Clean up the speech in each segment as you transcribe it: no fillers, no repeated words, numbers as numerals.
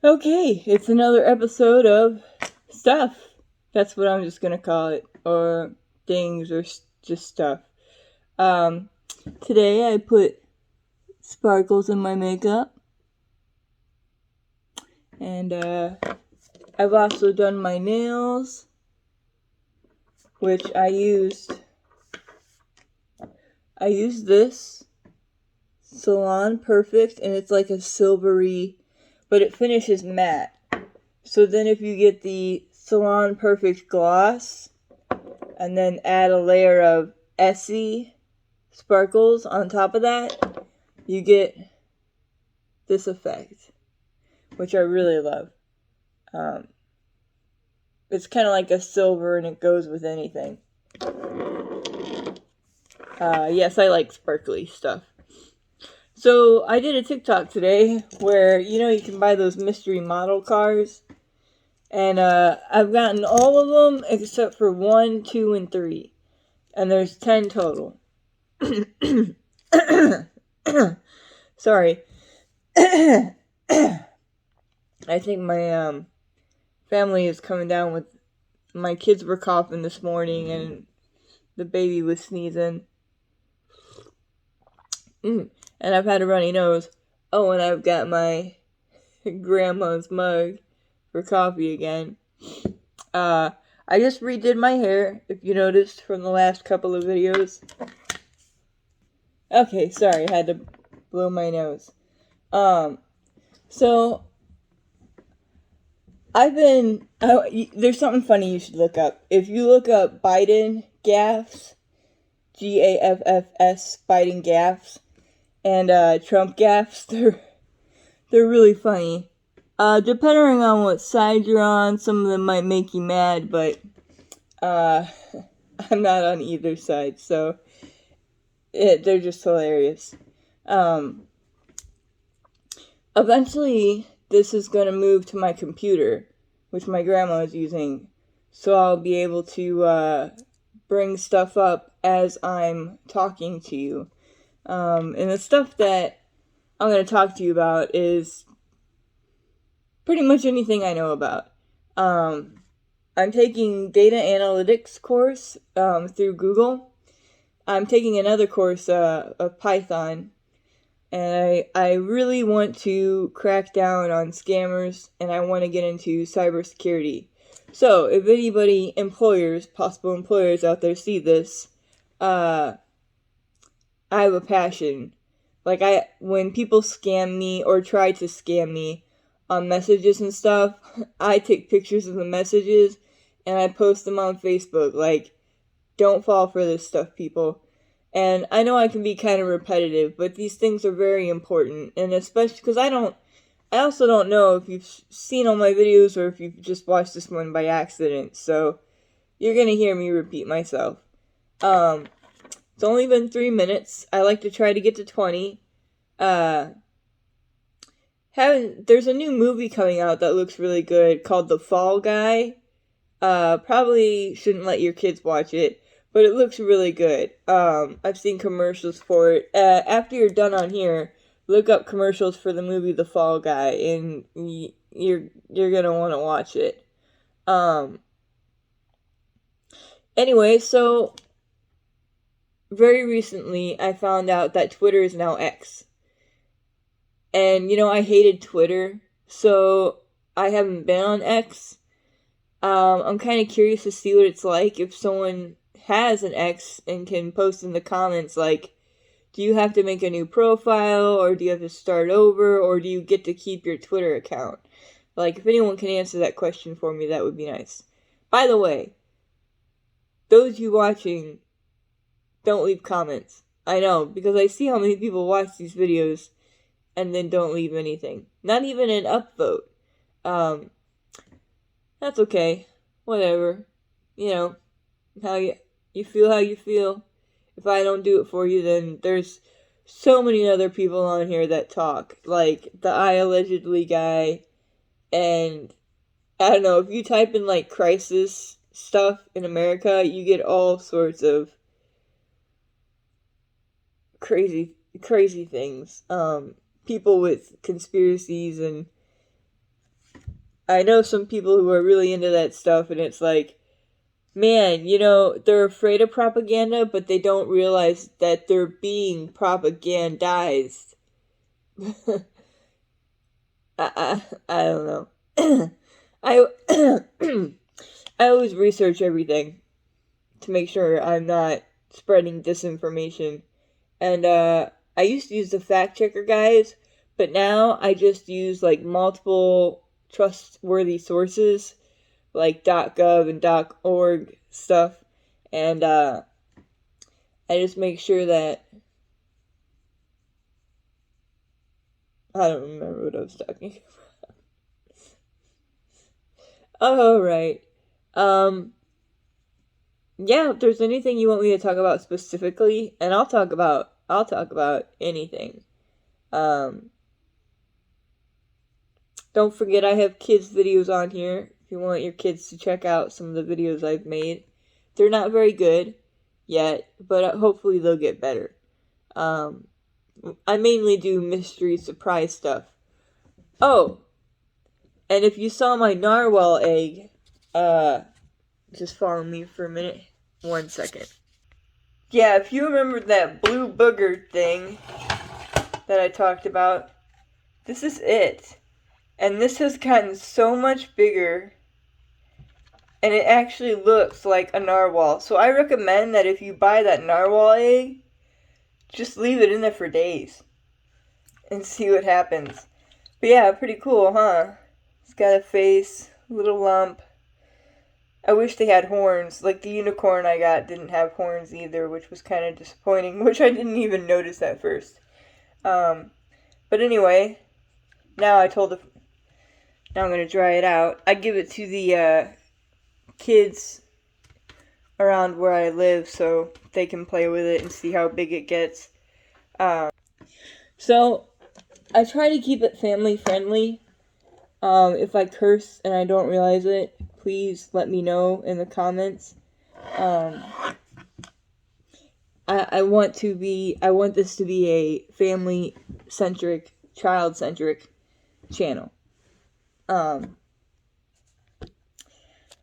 Okay, it's another episode of Stuff. That's what I'm just gonna call it. Or things, or just stuff. Um, Today I put sparkles in my makeup. And, I've also done my nails, which I used this Salon Perfect, and it's like a silvery, but it finishes matte. So then if you get the Salon Perfect gloss, and then add a layer of Essie sparkles on top of that, you get this effect, which I really love. Um, it's kind of like a silver and it goes with anything. Yes, I like sparkly stuff. So I did a TikTok today where, you can buy those mystery model cars. And I've gotten all of them except for 1, 2, and 3. And there's 10 total. Sorry. I think my family is coming down with. My kids were coughing this morning and the baby was sneezing. And I've had a runny nose. Oh, and I've got my grandma's mug for coffee again. I just redid my hair, if you noticed from the last couple of videos. Okay, sorry, I had to blow my nose. So there's something funny you should look up. If you look up Biden gaffes, Gaffs, Biden gaffes, and Trump gaffes, they're really funny. Depending on what side you're on, some of them might make you mad, but I'm not on either side, so they're just hilarious. Eventually, this is going to move to my computer, which my grandma is using, so I'll be able to bring stuff up as I'm talking to you. And the stuff that I'm going to talk to you about is pretty much anything I know about. I'm taking data analytics course through Google. I'm taking another course of Python. And I really want to crack down on scammers, and I want to get into cybersecurity. So, if anybody, possible employers out there see this, I have a passion. When people scam me or try to scam me on messages and stuff, I take pictures of the messages and I post them on Facebook. Don't fall for this stuff, people. And I know I can be kind of repetitive, but these things are very important. And especially because I also don't know if you've seen all my videos or if you've just watched this one by accident. So you're going to hear me repeat myself. It's only been 3 minutes. I like to try to get to 20. There's a new movie coming out that looks really good called The Fall Guy. Probably shouldn't let your kids watch it, but it looks really good. I've seen commercials for it. After you're done on here, look up commercials for the movie The Fall Guy, and you're gonna want to watch it. Anyway, so very recently I found out that Twitter is now X. And I hated Twitter, so I haven't been on X. I'm kind of curious to see what it's like if someone has an X and can post in the comments, do you have to make a new profile, or do you have to start over, or do you get to keep your Twitter account? If anyone can answer that question for me, that would be nice. By the way, those you watching, don't leave comments. I know, because I see how many people watch these videos and then don't leave anything. Not even an upvote. That's okay. Whatever. How you feel how you feel. If I don't do it for you, then there's so many other people on here that talk. Like the I allegedly guy. And I don't know, if you type in crisis stuff in America, you get all sorts of crazy things. People with conspiracies and I know some people who are really into that stuff, and it's like, man, they're afraid of propaganda, but they don't realize that they're being propagandized. I don't know. I I always research everything to make sure I'm not spreading disinformation. And I used to use the fact checker guys, but now I just use like multiple trustworthy sources like .gov and .org stuff, and I just make sure that I don't remember what I was talking about. Oh, right. Um, yeah, if there's anything you want me to talk about specifically, and I'll talk about anything. Um, don't forget I have kids videos on here if you want your kids to check out some of the videos I've made. They're not very good yet, but hopefully they'll get better. I mainly do mystery surprise stuff. Oh, and if you saw my narwhal egg, just follow me for a minute. 1 second. Yeah, if you remember that blue booger thing that I talked about, this is it. And this has gotten so much bigger, and it actually looks like a narwhal. So I recommend that if you buy that narwhal egg, just leave it in there for days and see what happens. But yeah, pretty cool, huh? It's got a face, a little lump. I wish they had horns. Like the unicorn I got didn't have horns either, which was kind of disappointing, which I didn't even notice at first. But anyway, now now I'm going to dry it out. I give it to the kids around where I live so they can play with it and see how big it gets. So I try to keep it family friendly. If I curse and I don't realize it, please let me know in the comments. I want this to be a family centric, child centric channel. And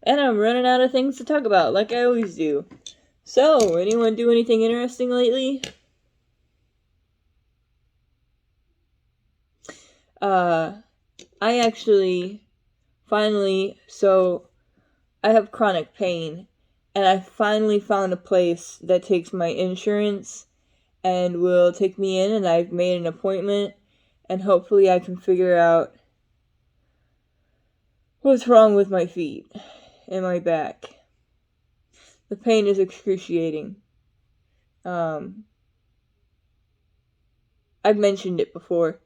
I'm running out of things to talk about, like I always do. So, anyone do anything interesting lately? I actually, finally, so I have chronic pain, and I finally found a place that takes my insurance and will take me in, and I've made an appointment, and hopefully I can figure out what's wrong with my feet and my back. The pain is excruciating. I've mentioned it before,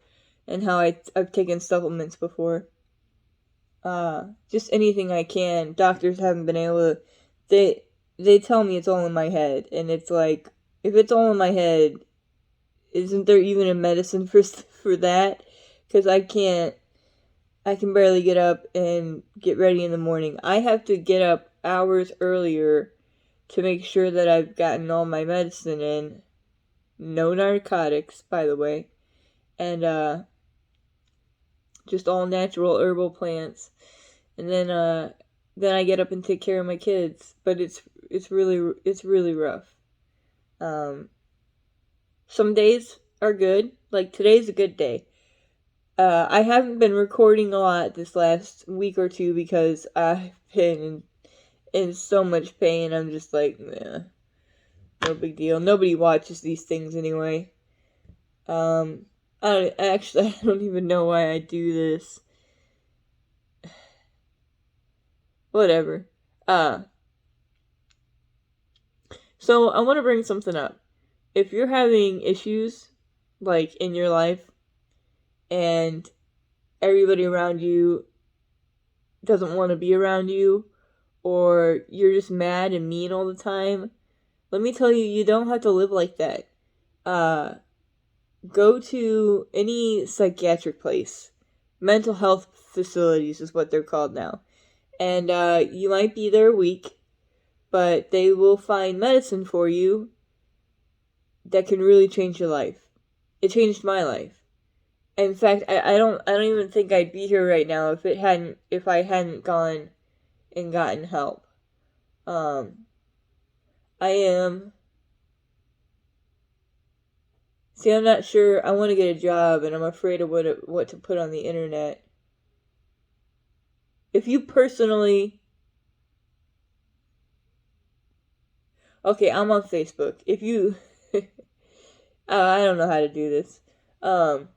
and how I've taken supplements before. Just anything I can. Doctors haven't been able to. They tell me it's all in my head, and it's like, if it's all in my head, isn't there even a medicine for that? Because I can barely get up and get ready in the morning. I have to get up hours earlier to make sure that I've gotten all my medicine in. No narcotics, by the way. And, just all natural herbal plants. And then I get up and take care of my kids. But it's really rough. Some days are good. Like today's a good day. I haven't been recording a lot this last week or two because I've been in so much pain. I'm just like, no big deal. Nobody watches these things anyway. I don't even know why I do this. Whatever. So I want to bring something up. If you're having issues, like, in your life, and everybody around you doesn't want to be around you, or you're just mad and mean all the time, let me tell you, you don't have to live like that. Go to any psychiatric place. Mental health facilities is what they're called now. And you might be there a week, but they will find medicine for you that can really change your life. It changed my life. In fact, I don't even think I'd be here right now if I hadn't gone and gotten help. Um, I am. See, I'm not sure. I want to get a job, and I'm afraid of what to put on the internet. If you personally, okay, I'm on Facebook. If you, I don't know how to do this. Um,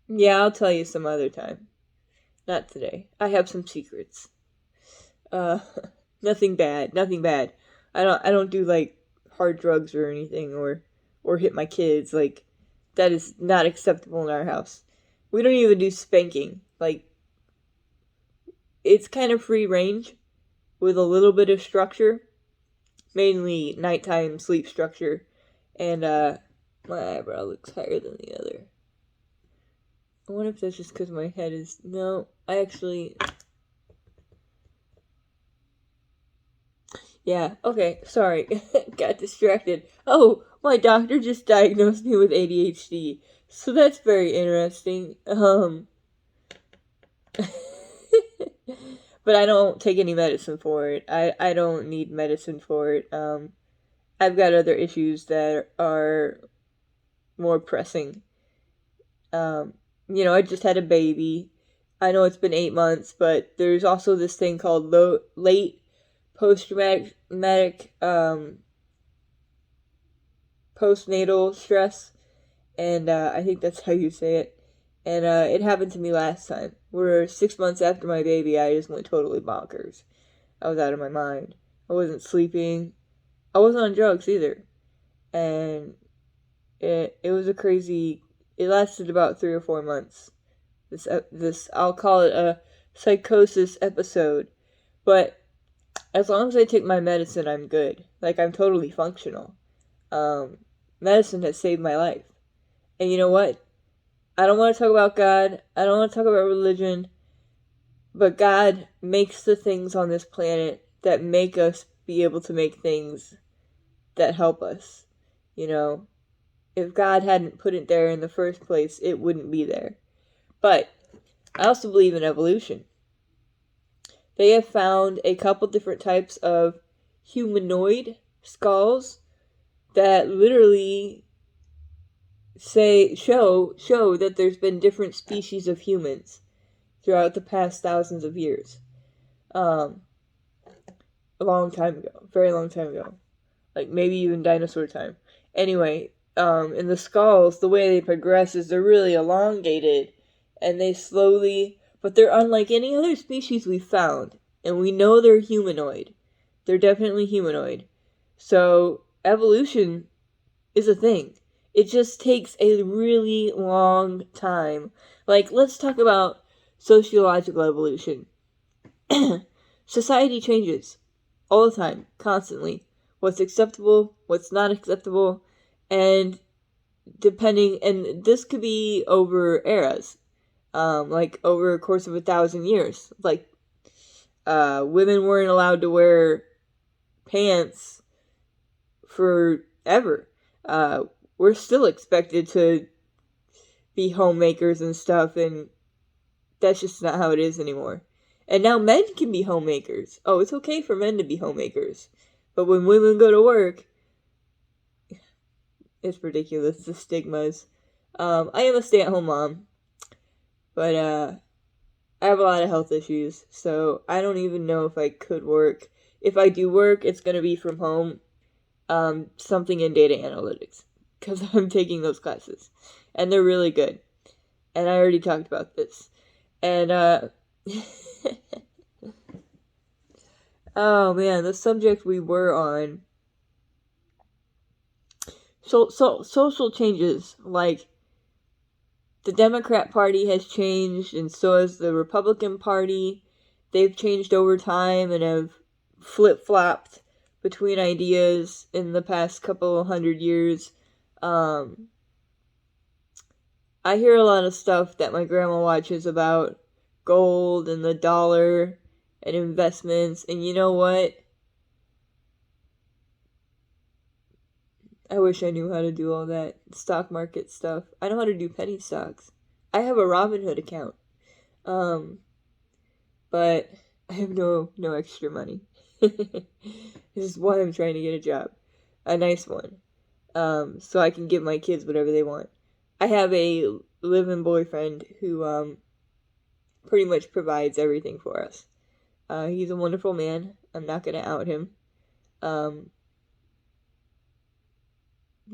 yeah, I'll tell you some other time. Not today. I have some secrets. Uh, nothing bad. Nothing bad. I don't do like hard drugs or anything or hit my kids. Like that is not acceptable in our house. We don't even do spanking. Like it's kind of free range with a little bit of structure, mainly nighttime sleep structure. And my eyebrow looks higher than the other. I wonder if that's just because my head is. No, I actually. Yeah, okay, sorry. Got distracted. Oh, my doctor just diagnosed me with ADHD. So that's very interesting. But I don't take any medicine for it. I don't need medicine for it. I've got other issues that are more pressing. Um, I just had a baby. I know it's been 8 months, but there's also this thing called late post-traumatic postnatal stress, and I think that's how you say it. And it happened to me last time. Where 6 months after my baby, I just went totally bonkers. I was out of my mind. I wasn't sleeping. I wasn't on drugs either, and it was a crazy. It lasted about 3 or 4 months. This I'll call it a psychosis episode, but as long as I take my medicine, I'm good. Like I'm totally functional. Um, Medicine has saved my life. And you know what? I don't want to talk about God. I don't want to talk about religion. But God makes the things on this planet that make us be able to make things that help us. You know, if God hadn't put it there in the first place, it wouldn't be there. But I also believe in evolution. They have found a couple different types of humanoid skulls that literally show that there's been different species of humans throughout the past thousands of years. Um, a long time ago, very long time ago, like maybe even dinosaur time. Anyway, in the skulls, the way they progress is they're really elongated, and they slowly, but they're unlike any other species we've found, and we know they're humanoid. They're definitely humanoid. So evolution is a thing. It just takes a really long time. Like, let's talk about sociological evolution. Society changes all the time, constantly. What's acceptable, what's not acceptable, and and this could be over eras, like over a course of 1,000 years. Like, women weren't allowed to wear pants forever. We're still expected to be homemakers and stuff, and that's just not how it is anymore. And now men can be homemakers. Oh, it's okay for men to be homemakers. But when women go to work, it's ridiculous, the stigmas. I am a stay-at-home mom, but I have a lot of health issues, so I don't even know if I could work. If I do work, it's going to be from home, something in data analytics, because I'm taking those classes, and they're really good. And I already talked about this. And, oh man, the subject we were on. So social changes, like the Democrat Party has changed, and so has the Republican Party. They've changed over time and have flip-flopped between ideas in the past couple of 100 years. Um, I hear a lot of stuff that my grandma watches about gold and the dollar and investments, and you know what? I wish I knew how to do all that stock market stuff. I know how to do penny stocks. I have a Robinhood account. But I have no extra money. This is why I'm trying to get a job. A nice one. So I can give my kids whatever they want. I have a live-in boyfriend who pretty much provides everything for us. He's a wonderful man. I'm not gonna out him.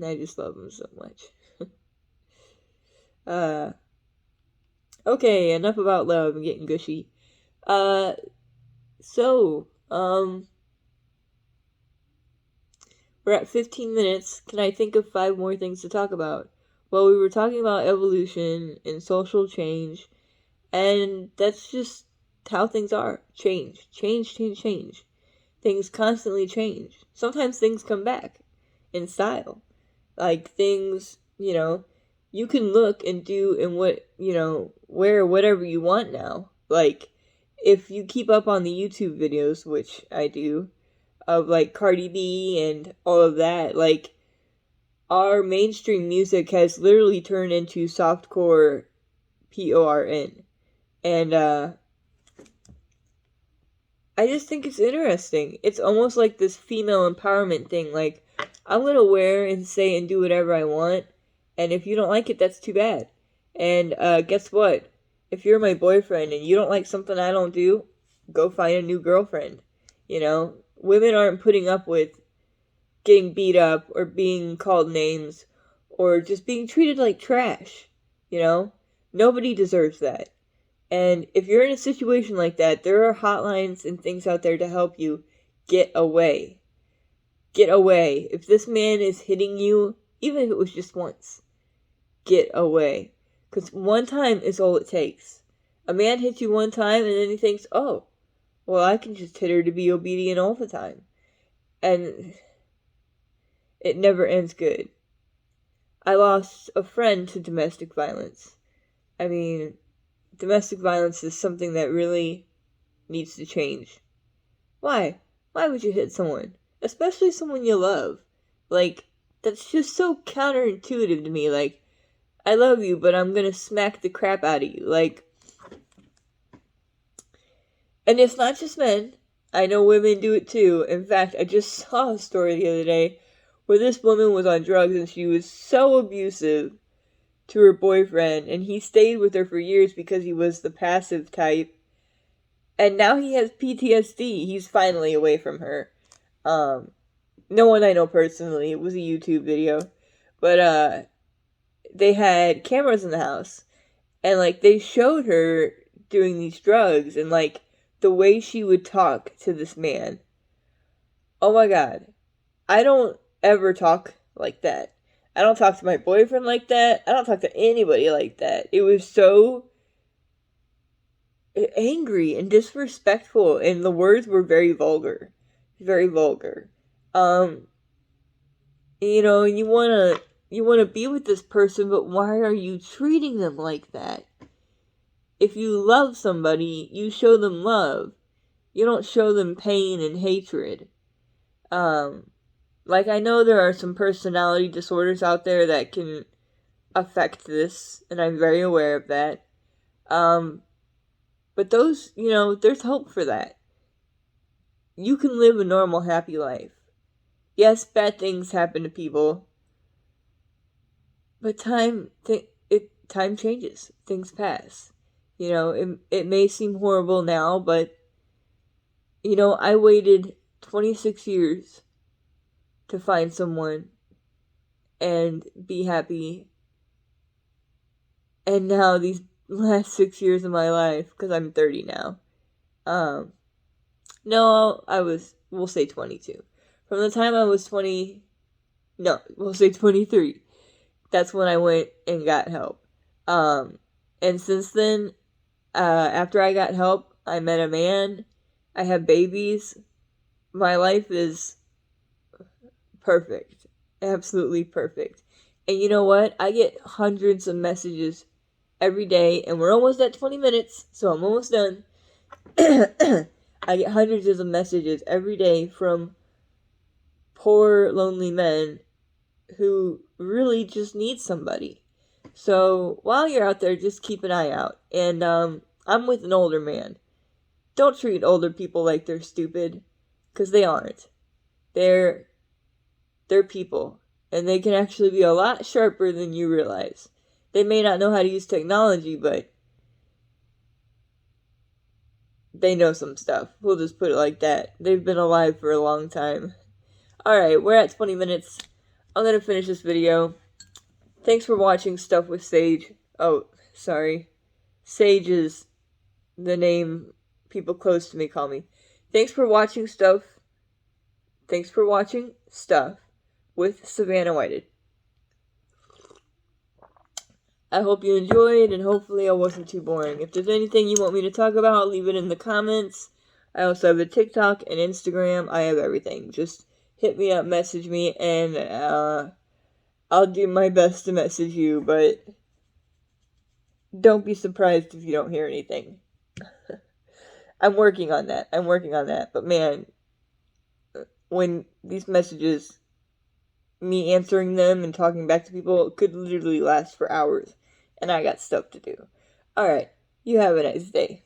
I just love him so much. Okay, enough about love and getting gushy. We're at 15 minutes. Can I think of 5 more things to talk about? Well, we were talking about evolution and social change, and that's just how things are. Change. Things constantly change. Sometimes things come back in style. Like things, you can look and do and wear whatever you want now. Like, if you keep up on the YouTube videos, which I do, of like Cardi B and all of that, like our mainstream music has literally turned into softcore porn. And I just think it's interesting. It's almost like this female empowerment thing. Like, I'm gonna wear and say and do whatever I want, and if you don't like it, that's too bad. And guess what? If you're my boyfriend and you don't like something I don't do, go find a new girlfriend. Women aren't putting up with getting beat up or being called names or just being treated like trash. Nobody deserves that. And if you're in a situation like that, there are hotlines and things out there to help you get away. Get away. If this man is hitting you, even if it was just once, get away. Because one time is all it takes. A man hits you one time and then he thinks, oh, well, I can just hit her to be obedient all the time. And it never ends good. I lost a friend to domestic violence. I mean, domestic violence is something that really needs to change. Why? Why would you hit someone? Especially someone you love. Like, that's just so counterintuitive to me. Like, I love you, but I'm gonna smack the crap out of you. Like, and it's not just men. I know women do it too. In fact, I just saw a story the other day where this woman was on drugs and she was so abusive to her boyfriend, and he stayed with her for years because he was the passive type. And now he has PTSD. He's finally away from her. No one I know personally. It was a YouTube video. But they had cameras in the house. And like they showed her doing these drugs and like the way she would talk to this man. Oh my god. I don't ever talk like that. I don't talk to my boyfriend like that. I don't talk to anybody like that. It was so angry and disrespectful, and the words were very vulgar. Very vulgar. You wanna be with this person, but why are you treating them like that? If you love somebody, you show them love. You don't show them pain and hatred. Like, I know there are some personality disorders out there that can affect this, and I'm very aware of that. But those, there's hope for that. You can live a normal, happy life. Yes, bad things happen to people, but time changes. Things pass. It may seem horrible now, but, I waited 26 years to find someone and be happy. And now these last 6 years of my life, because I'm 30 now. No, we'll say 22. From the time I was we'll say 23. That's when I went and got help. And since then, after I got help, I met a man. I have babies. My life is perfect. Absolutely perfect. And you know what? I get hundreds of messages every day, and we're almost at 20 minutes, so I'm almost done. I get hundreds of messages every day from poor, lonely men who really just need somebody. So while you're out there, just keep an eye out. And I'm with an older man. Don't treat older people like they're stupid, because they aren't. They're people, and they can actually be a lot sharper than you realize. They may not know how to use technology, but they know some stuff. We'll just put it like that. They've been alive for a long time. Alright, we're at 20 minutes. I'm gonna finish this video. Thanks for watching Stuff with Sage. Oh, sorry. Sage is the name people close to me call me. Thanks for watching Stuff with Savannah Whited. I hope you enjoyed, and hopefully I wasn't too boring. If there's anything you want me to talk about, leave it in the comments. I also have a TikTok and Instagram. I have everything. Just hit me up, message me, and I'll do my best to message you, but don't be surprised if you don't hear anything. I'm working on that. But man, when these messages, me answering them and talking back to people, could literally last for hours. And I got stuff to do. Alright, you have a nice day.